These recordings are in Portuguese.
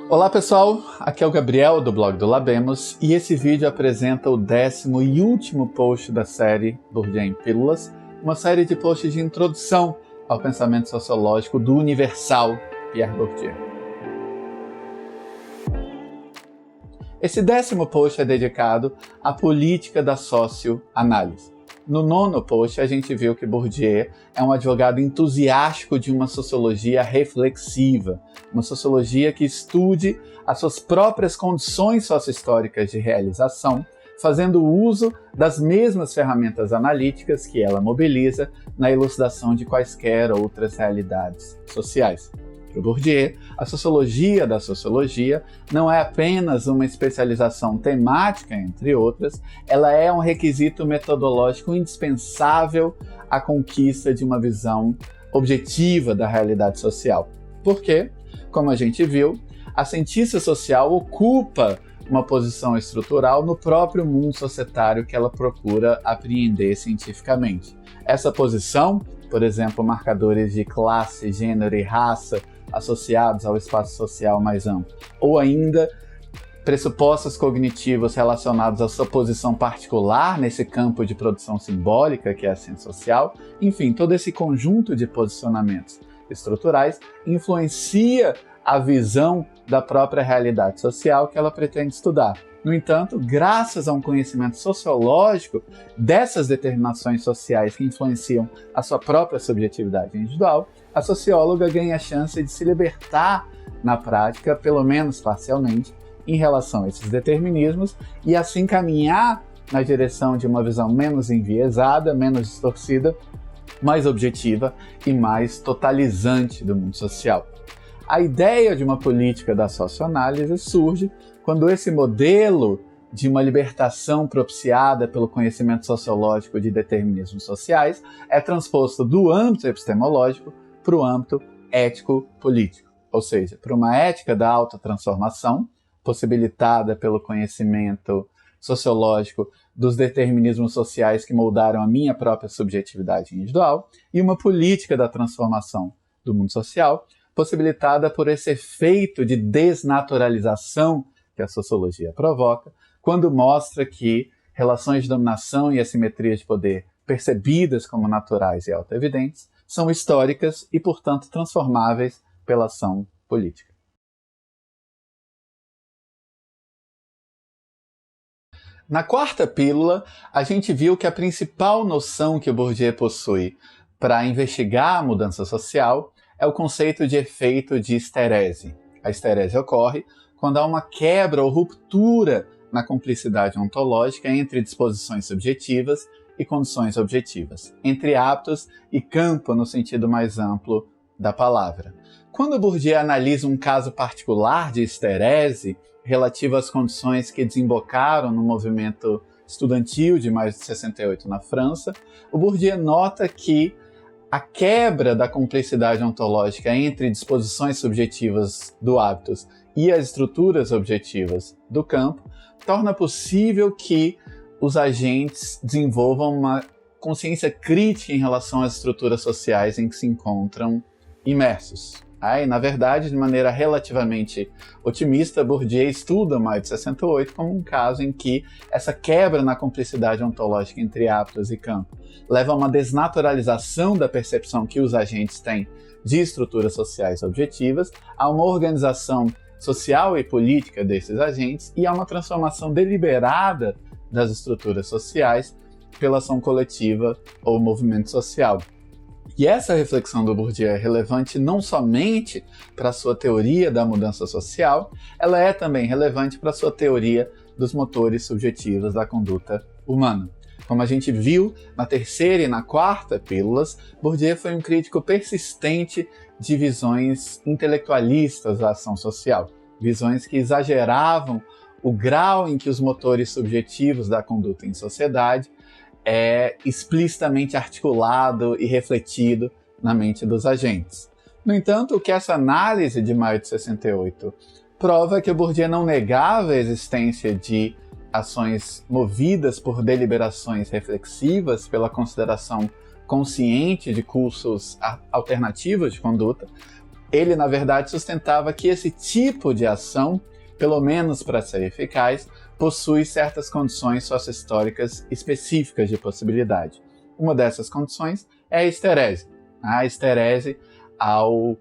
Olá pessoal, aqui é o Gabriel do blog do Labemos e esse vídeo apresenta o 10º e último post da série Bourdieu em Pílulas, uma série de posts de introdução ao pensamento sociológico do universal Pierre Bourdieu. Esse 10º post é dedicado à política da socioanálise. No 9º post, a gente viu que Bourdieu é um advogado entusiástico de uma sociologia reflexiva, uma sociologia que estude as suas próprias condições sociohistóricas de realização, fazendo uso das mesmas ferramentas analíticas que ela mobiliza na elucidação de quaisquer outras realidades sociais. Para Bourdieu, a sociologia da sociologia não é apenas uma especialização temática, entre outras, ela é um requisito metodológico indispensável à conquista de uma visão objetiva da realidade social. Porque, como a gente viu, a cientista social ocupa uma posição estrutural no próprio mundo societário que ela procura apreender cientificamente. Essa posição, por exemplo, marcadores de classe, gênero e raça, associados ao espaço social mais amplo, ou ainda pressupostos cognitivos relacionados à sua posição particular nesse campo de produção simbólica que é a ciência social, enfim, todo esse conjunto de posicionamentos estruturais influencia a visão da própria realidade social que ela pretende estudar. No entanto, graças a um conhecimento sociológico dessas determinações sociais que influenciam a sua própria subjetividade individual, a socióloga ganha a chance de se libertar na prática, pelo menos parcialmente, em relação a esses determinismos e assim caminhar na direção de uma visão menos enviesada, menos distorcida, mais objetiva e mais totalizante do mundo social. A ideia de uma política da socioanálise surge quando esse modelo de uma libertação propiciada pelo conhecimento sociológico de determinismos sociais é transposto do âmbito epistemológico para o âmbito ético-político, ou seja, para uma ética da autotransformação, possibilitada pelo conhecimento sociológico dos determinismos sociais que moldaram a minha própria subjetividade individual, e uma política da transformação do mundo social, possibilitada por esse efeito de desnaturalização que a sociologia provoca, quando mostra que relações de dominação e assimetria de poder percebidas como naturais e autoevidentes são históricas e, portanto, transformáveis pela ação política. Na 4ª pílula, a gente viu que a principal noção que o Bourdieu possui para investigar a mudança social é o conceito de efeito de esterese. A esterese ocorre quando há uma quebra ou ruptura na cumplicidade ontológica entre disposições subjetivas e condições objetivas, entre aptos e campo no sentido mais amplo da palavra. Quando Bourdieu analisa um caso particular de esterese relativo às condições que desembocaram no movimento estudantil de maio de 68 na França, o Bourdieu nota que a quebra da cumplicidade ontológica entre disposições subjetivas do hábitos e as estruturas objetivas do campo torna possível que os agentes desenvolvam uma consciência crítica em relação às estruturas sociais em que se encontram imersos. E, na verdade, de maneira relativamente otimista, Bourdieu estuda maio de 68 como um caso em que essa quebra na cumplicidade ontológica entre hábitos e campo leva a uma desnaturalização da percepção que os agentes têm de estruturas sociais objetivas, a uma organização social e política desses agentes e a uma transformação deliberada das estruturas sociais pela ação coletiva ou movimento social. E essa reflexão do Bourdieu é relevante não somente para a sua teoria da mudança social, ela é também relevante para a sua teoria dos motores subjetivos da conduta humana. Como a gente viu na 3ª e na 4ª pílulas, Bourdieu foi um crítico persistente de visões intelectualistas da ação social, visões que exageravam o grau em que os motores subjetivos da conduta em sociedade é explicitamente articulado e refletido na mente dos agentes. No entanto, o que essa análise de maio de 68 prova é que o Bourdieu não negava a existência de ações movidas por deliberações reflexivas, pela consideração consciente de cursos alternativos de conduta, Ele, na verdade, sustentava que esse tipo de ação, pelo menos para ser eficaz, possui certas condições sociohistóricas específicas de possibilidade. Uma dessas condições é a esterese. A esterese, ao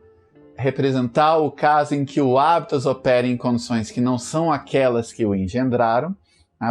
representar o caso em que o hábitos opera em condições que não são aquelas que o engendraram,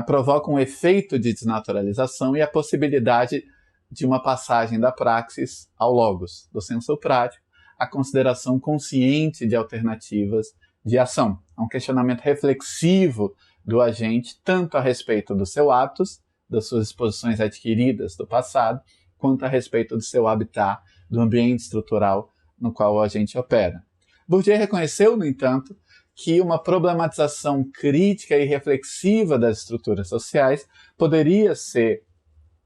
provoca um efeito de desnaturalização e a possibilidade de uma passagem da praxis ao logos, do senso prático, à consideração consciente de alternativas de ação. É um questionamento reflexivo do agente, tanto a respeito dos seus hábitos, das suas exposições adquiridas do passado, quanto a respeito do seu habitat, do ambiente estrutural no qual o agente opera. Bourdieu reconheceu, no entanto, que uma problematização crítica e reflexiva das estruturas sociais poderia ser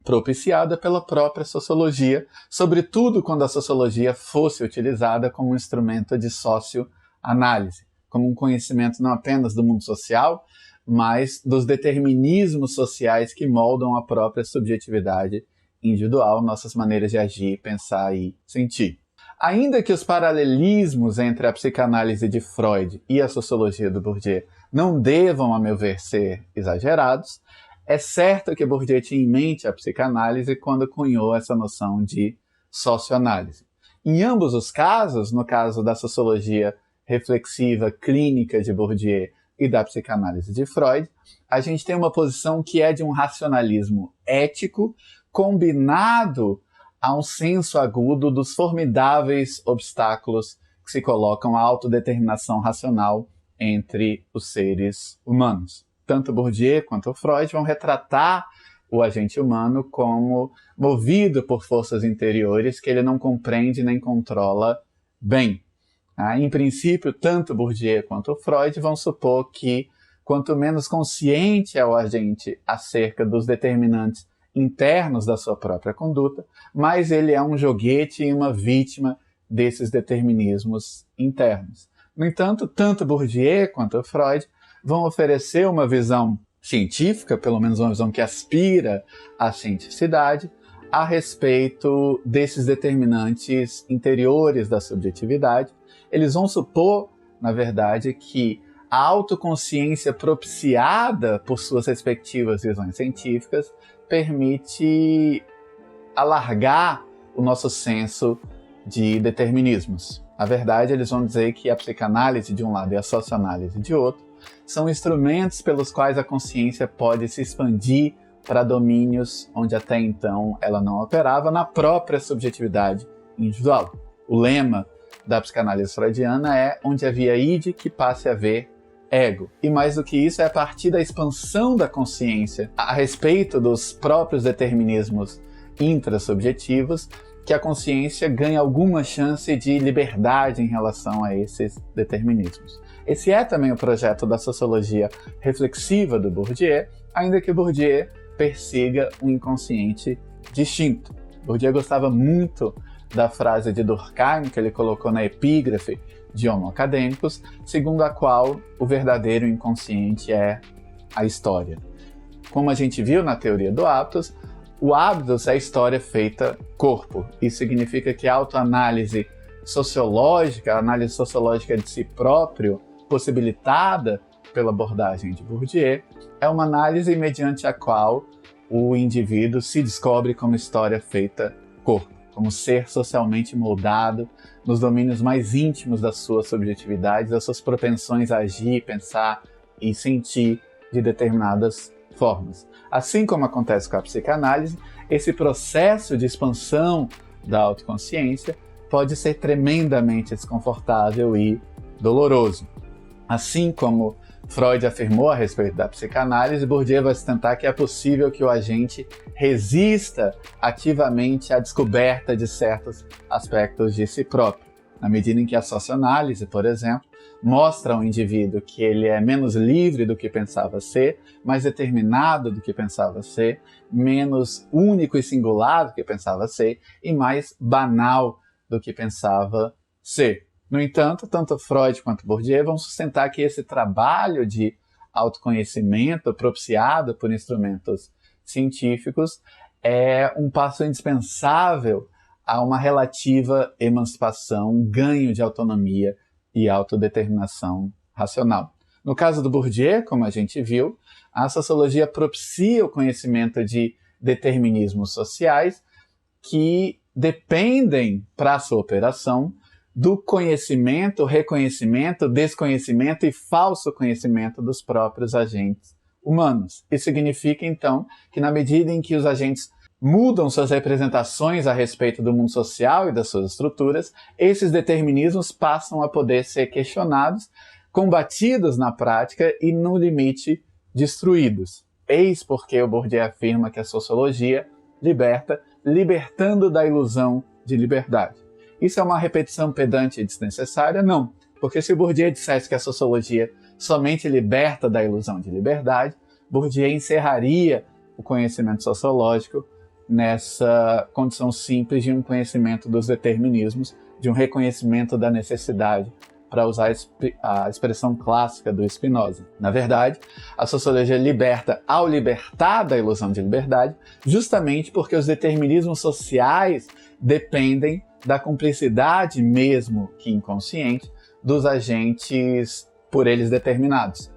propiciada pela própria sociologia, sobretudo quando a sociologia fosse utilizada como um instrumento de socioanálise, como um conhecimento não apenas do mundo social, mas dos determinismos sociais que moldam a própria subjetividade individual, nossas maneiras de agir, pensar e sentir. Ainda que os paralelismos entre a psicanálise de Freud e a sociologia do Bourdieu não devam, a meu ver, ser exagerados, é certo que Bourdieu tinha em mente a psicanálise quando cunhou essa noção de socioanálise. Em ambos os casos, no caso da sociologia reflexiva clínica de Bourdieu e da psicanálise de Freud, a gente tem uma posição que é de um racionalismo ético combinado a um senso agudo dos formidáveis obstáculos que se colocam à autodeterminação racional entre os seres humanos. Tanto Bourdieu quanto Freud vão retratar o agente humano como movido por forças interiores que ele não compreende nem controla bem. Em princípio, tanto Bourdieu quanto Freud vão supor que, quanto menos consciente é o agente acerca dos determinantes internos da sua própria conduta, mais ele é um joguete e uma vítima desses determinismos internos. No entanto, tanto Bourdieu quanto Freud vão oferecer uma visão científica, pelo menos uma visão que aspira à cientificidade, a respeito desses determinantes interiores da subjetividade. Eles vão supor, na verdade, que a autoconsciência propiciada por suas respectivas visões científicas permite alargar o nosso senso de determinismos. Na verdade, eles vão dizer que a psicanálise de um lado e a socioanálise de outro são instrumentos pelos quais a consciência pode se expandir para domínios onde até então ela não operava na própria subjetividade individual. O lema da psicanálise freudiana é onde havia id que passe a haver ego. E mais do que isso, é a partir da expansão da consciência a respeito dos próprios determinismos intrasubjetivos que a consciência ganha alguma chance de liberdade em relação a esses determinismos. Esse é também o projeto da sociologia reflexiva do Bourdieu, ainda que Bourdieu persiga um inconsciente distinto. Bourdieu gostava muito da frase de Durkheim, que ele colocou na epígrafe de Homo Academicus, segundo a qual o verdadeiro inconsciente é a história. Como a gente viu na teoria do hábitos, o hábitos é a história feita corpo. Isso significa que a autoanálise sociológica, a análise sociológica de si próprio, possibilitada pela abordagem de Bourdieu, é uma análise mediante a qual o indivíduo se descobre como história feita corpo, como ser socialmente moldado nos domínios mais íntimos da sua subjetividade, das suas propensões a agir, pensar e sentir de determinadas formas. Assim como acontece com a psicanálise, esse processo de expansão da autoconsciência pode ser tremendamente desconfortável e doloroso. Assim como Freud afirmou a respeito da psicanálise, Bourdieu vai sustentar que é possível que o agente resista ativamente à descoberta de certos aspectos de si próprio, na medida em que a socioanálise, por exemplo, mostra ao indivíduo que ele é menos livre do que pensava ser, mais determinado do que pensava ser, menos único e singular do que pensava ser e mais banal do que pensava ser. No entanto, tanto Freud quanto Bourdieu vão sustentar que esse trabalho de autoconhecimento propiciado por instrumentos científicos é um passo indispensável a uma relativa emancipação, um ganho de autonomia e autodeterminação racional. No caso do Bourdieu, como a gente viu, a sociologia propicia o conhecimento de determinismos sociais que dependem, para a sua operação, do conhecimento, reconhecimento, desconhecimento e falso conhecimento dos próprios agentes humanos. Isso significa, então, que na medida em que os agentes mudam suas representações a respeito do mundo social e das suas estruturas, esses determinismos passam a poder ser questionados, combatidos na prática e, no limite, destruídos. Eis porque o Bourdieu afirma que a sociologia liberta, libertando da ilusão de liberdade. Isso é uma repetição pedante e desnecessária? Não, porque se o Bourdieu dissesse que a sociologia somente liberta da ilusão de liberdade, Bourdieu encerraria o conhecimento sociológico nessa condição simples de um conhecimento dos determinismos, de um reconhecimento da necessidade, para usar a expressão clássica do Spinoza. Na verdade, a sociologia liberta ao libertar da ilusão de liberdade, justamente porque os determinismos sociais dependem da cumplicidade, mesmo que inconsciente, dos agentes por eles determinados.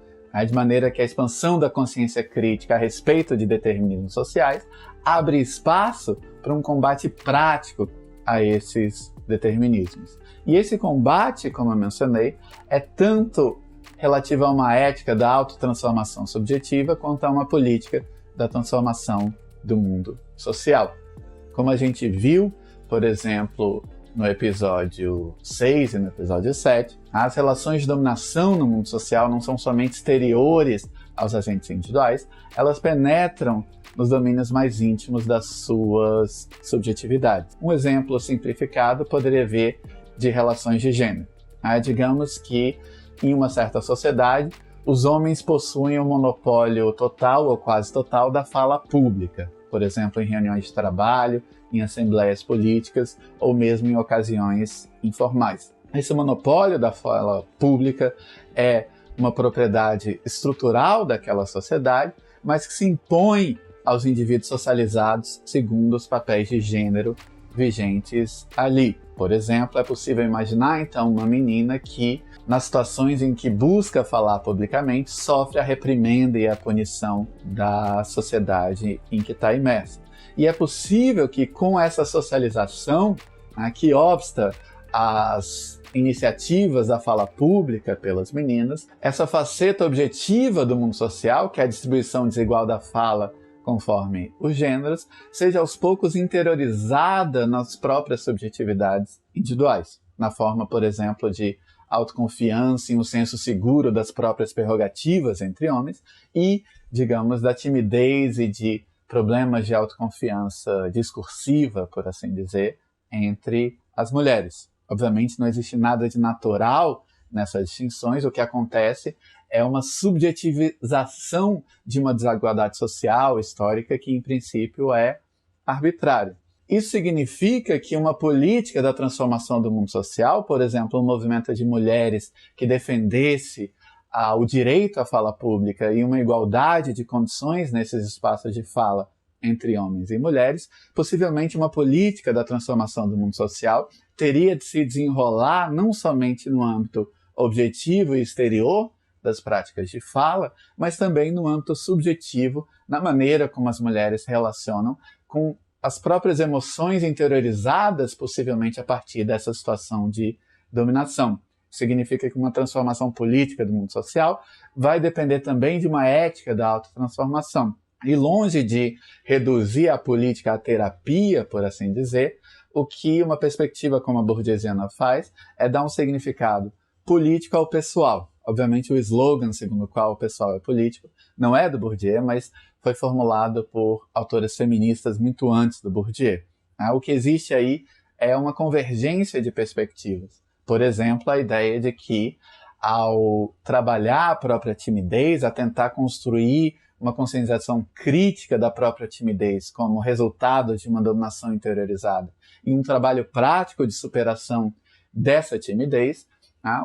De maneira que a expansão da consciência crítica a respeito de determinismos sociais abre espaço para um combate prático a esses determinismos. E esse combate, como eu mencionei, é tanto relativo a uma ética da autotransformação subjetiva quanto a uma política da transformação do mundo social. Como a gente viu, por exemplo, no episódio 6 e no episódio 7, as relações de dominação no mundo social não são somente exteriores aos agentes individuais, elas penetram nos domínios mais íntimos das suas subjetividades. Um exemplo simplificado poderia vir de relações de gênero. Digamos que, em uma certa sociedade, os homens possuem um monopólio total ou quase total da fala pública, por exemplo, em reuniões de trabalho, em assembleias políticas ou mesmo em ocasiões informais. Esse monopólio da fala pública é uma propriedade estrutural daquela sociedade, mas que se impõe aos indivíduos socializados segundo os papéis de gênero vigentes ali. Por exemplo, é possível imaginar, então, uma menina que, nas situações em que busca falar publicamente, sofre a reprimenda e a punição da sociedade em que está imersa. E é possível que, com essa socialização, que obsta às iniciativas da fala pública pelas meninas, essa faceta objetiva do mundo social, que é a distribuição desigual da fala conforme os gêneros, seja aos poucos interiorizada nas próprias subjetividades individuais, na forma, por exemplo, de autoconfiança e um senso seguro das próprias prerrogativas entre homens e, digamos, da timidez e de problemas de autoconfiança discursiva, por assim dizer, entre as mulheres. Obviamente não existe nada de natural nessas distinções, o que acontece é uma subjetivização de uma desigualdade social, histórica, que em princípio é arbitrária. Isso significa que uma política da transformação do mundo social, por exemplo, um movimento de mulheres que defendesse o direito à fala pública e uma igualdade de condições nesses espaços de fala entre homens e mulheres, possivelmente uma política da transformação do mundo social teria de se desenrolar não somente no âmbito objetivo e exterior das práticas de fala, mas também no âmbito subjetivo, na maneira como as mulheres se relacionam com as próprias emoções interiorizadas, possivelmente a partir dessa situação de dominação. Significa que uma transformação política do mundo social vai depender também de uma ética da autotransformação. E longe de reduzir a política à terapia, por assim dizer, o que uma perspectiva como a bourdieusiana faz é dar um significado político ao pessoal. Obviamente o slogan segundo o qual o pessoal é político não é do Bourdieu, mas foi formulado por autoras feministas muito antes do Bourdieu. O que existe aí é uma convergência de perspectivas. Por exemplo, a ideia de que, ao trabalhar a própria timidez, a tentar construir uma conscientização crítica da própria timidez como resultado de uma dominação interiorizada e um trabalho prático de superação dessa timidez,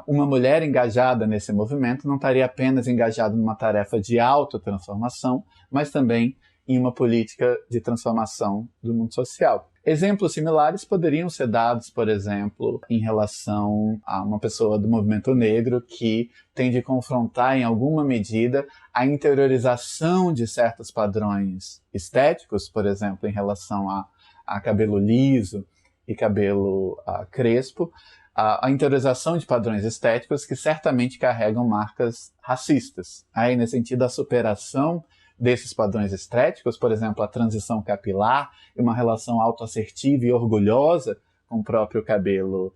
uma mulher engajada nesse movimento não estaria apenas engajada numa tarefa de autotransformação, mas também em uma política de transformação do mundo social. Exemplos similares poderiam ser dados, por exemplo, em relação a uma pessoa do movimento negro que tem de confrontar, em alguma medida, a interiorização de certos padrões estéticos, por exemplo, em relação a cabelo liso e cabelo crespo, a interiorização de padrões estéticos que certamente carregam marcas racistas. Aí, nesse sentido, a superação desses padrões estéticos, por exemplo, a transição capilar e uma relação autoassertiva e orgulhosa com o próprio cabelo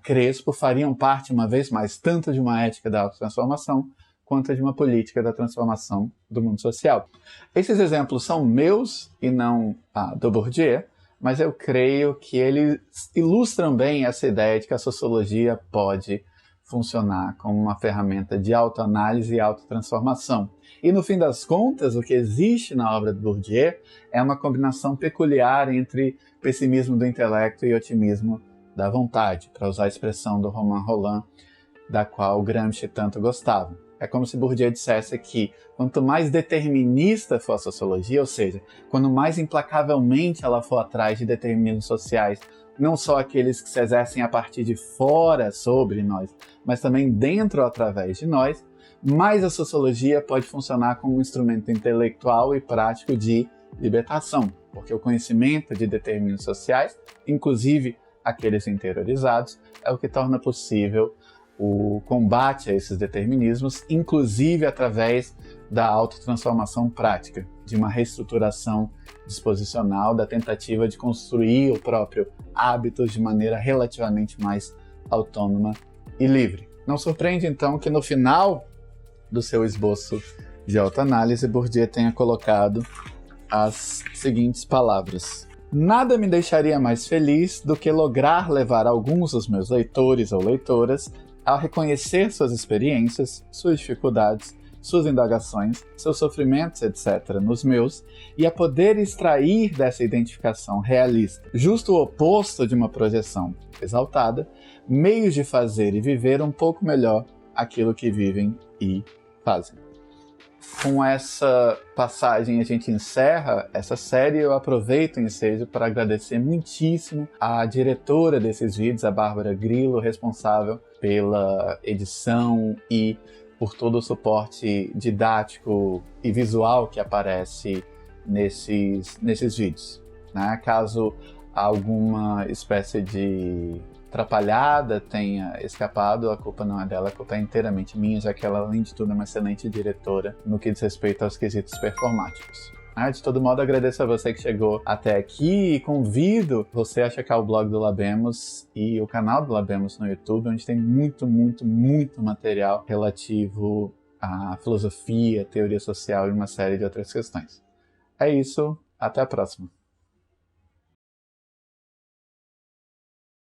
crespo, fariam parte, uma vez mais, tanto de uma ética da autotransformação quanto de uma política da transformação do mundo social. Esses exemplos são meus e não do Bourdieu, mas eu creio que eles ilustram bem essa ideia de que a sociologia pode funcionar como uma ferramenta de autoanálise e autotransformação. E, no fim das contas, o que existe na obra de Bourdieu é uma combinação peculiar entre pessimismo do intelecto e otimismo da vontade, para usar a expressão do Romain Rolland, da qual Gramsci tanto gostava. É como se Bourdieu dissesse que quanto mais determinista for a sociologia, ou seja, quanto mais implacavelmente ela for atrás de determinismos sociais, não só aqueles que se exercem a partir de fora sobre nós, mas também dentro ou através de nós, mais a sociologia pode funcionar como um instrumento intelectual e prático de libertação, porque o conhecimento de determinismos sociais, inclusive aqueles interiorizados, é o que torna possível o combate a esses determinismos, inclusive através da autotransformação prática, de uma reestruturação disposicional, da tentativa de construir o próprio hábitos de maneira relativamente mais autônoma e livre. Não surpreende, então, que no final do seu esboço de autoanálise, Bourdieu tenha colocado as seguintes palavras: nada me deixaria mais feliz do que lograr levar alguns dos meus leitores ou leitoras a reconhecer suas experiências, suas dificuldades, suas indagações, seus sofrimentos, etc., nos meus, e a poder extrair dessa identificação realista, justo o oposto de uma projeção exaltada, meios de fazer e viver um pouco melhor aquilo que vivem e fazem. Com essa passagem a gente encerra essa série. Eu aproveito o ensejo para agradecer muitíssimo à diretora desses vídeos, a Bárbara Grillo, responsável pela edição e por todo o suporte didático e visual que aparece nesses vídeos. Né? Caso alguma espécie de atrapalhada tenha escapado, a culpa não é dela, a culpa é inteiramente minha, já que ela, além de tudo, é uma excelente diretora no que diz respeito aos quesitos performáticos. De todo modo, agradeço a você que chegou até aqui e convido você a checar o blog do Labemos e o canal do Labemos no YouTube, onde tem muito, muito, muito material relativo à filosofia, teoria social e uma série de outras questões. É isso, até a próxima.